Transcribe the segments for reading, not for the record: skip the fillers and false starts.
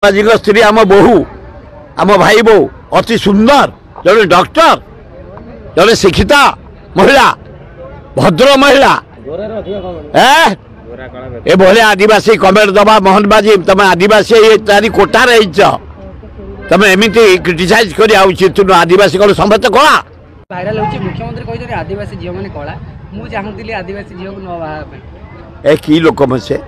सामाजिक स्त्री आम बहु आम भाई बो अति सुंदर जड़े डॉक्टर जड़े शिक्षिता महिला भद्र महिला ए भले आदिवासी कमेंट दबा मोहन बाजी तुम आदिवासी ये चारि कोटा रही तुम एमती क्रिटिसाइज कर आदिवासी कौन समस्त कला भाइराल होची मुख्यमंत्री कहते आदिवासी झील मैंने कला मु चाहूली आदिवासी झील को न बाहा ए कि लोक से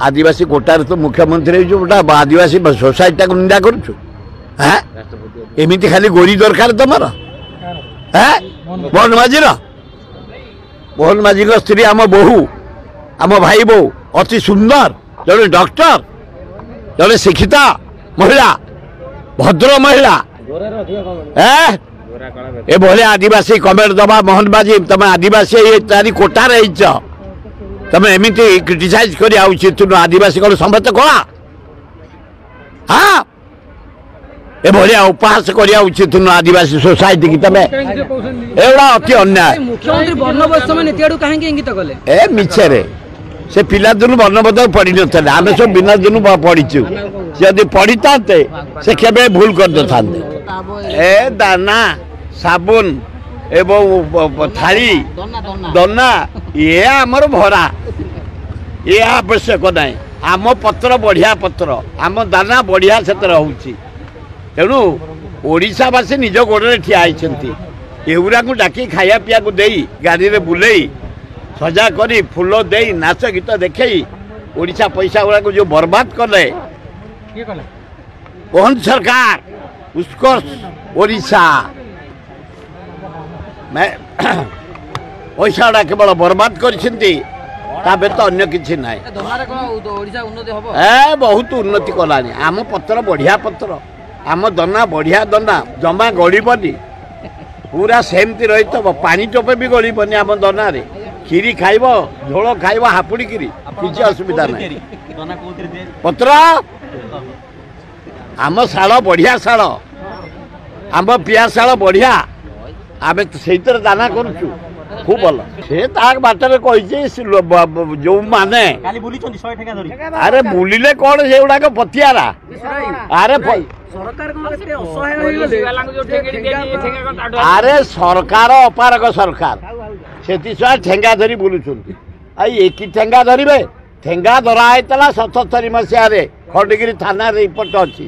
आदिवासी कोटार तो मुख्यमंत्री गोटा आदिवासी सोसाइटी को निंदा करमती खाली गोरी दरकार तुम मोहन माझी स्त्री आम बहु आम भाई बो अति सुंदर जड़े डॉक्टर जड़े शिक्षिता महिला भद्र महिला ए भले आदिवासी कमेंट दबा मोहन बाजी तुम आदिवासी ये चारि कोटा रही तुम एमती क्रिटिसाइज कर आदिवासी कौन समस्त कला हाँ ए भलिया उपहास करिया उचित आदिवासी सोसाइटी की तमे एवडा अति अन्याय मुख्यमंत्री वर्णबैषम्य नीति आडू काहे इंगित कले ए मिछरे से पिला दिन वर्णबोध पढ़ी नथले आमे सब बिना दिन पढ़ीचु यदि पढ़ी ताते से केबे भूल कर दथांते ए दाना साबुन एवं थाली दना ये आमर भरा ये आवश्यक नहीं आम पत्र बढ़िया पत्र आम दाना बढ़िया से होउची तेणु ओडिशावासी निज गोड़े ठिया एगुरा को डाकी खाया पिया को देई गाड़ी रे बुलेई सजा करी फूल दे नाच गीत देखई ओडिशा पैसा गुड़ा को जो बर्बाद कले कौन सरकार उसको ओडिशा मैं पैसा गुड़ा केवल बर्बाद करछिंती तो अन्य किसी ना ए बहुत उन्नति कलानी आम पत्र बढ़िया पत्र आम दना बढ़िया दना जमा गड़बनी पूरा सेमती रही तो पानी टोपे भी गड़बनी आम दना रे खीरी खाइब झोल खाइब हापुड़ी किरी किसी असुविधा ना पत्र आम शाल बढ़िया शाल आम पिया शाल बढ़िया आम से दाना करुचु खूब भल से बाटर कही जो माने अरे बुलिले कौन से गुड़ाक पतियारा अरे अरे सरकार अपारक सरकार से ठेंगा धरी बुलुंट आई ठेंगा धरवे ठेंगा धरा होता 77 मसीह खंडगिरी थाना रिपोर्ट अच्छी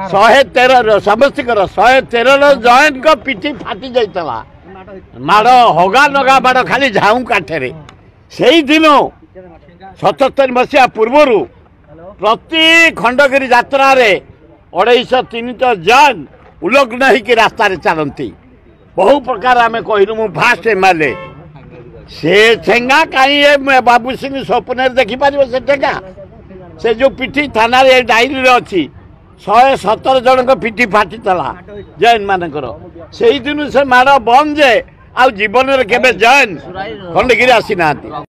113 समस्त 113 जॉइंट को पिठी फाटी जाता माड़ हगा नगा माड़ खाली झाऊ काठे से दिन 77 मसीहा पूर्व प्रति खंडगिरी यात्रा 203 जन उल्लग्न होकर रास्ता चलती बहु प्रकार आम कहलु मु फास्ट एमएलए से ठेंगा कहीं बाबू सिंह स्वप्न देखिपर से ठेंगा से जो पिठी थाना डायरी अच्छी 117 जन को पिठी फाटी जैन मानकर से दिन से माड़ बंद जे आ जीवन में केबे जैन खंडगिरी आसी ना।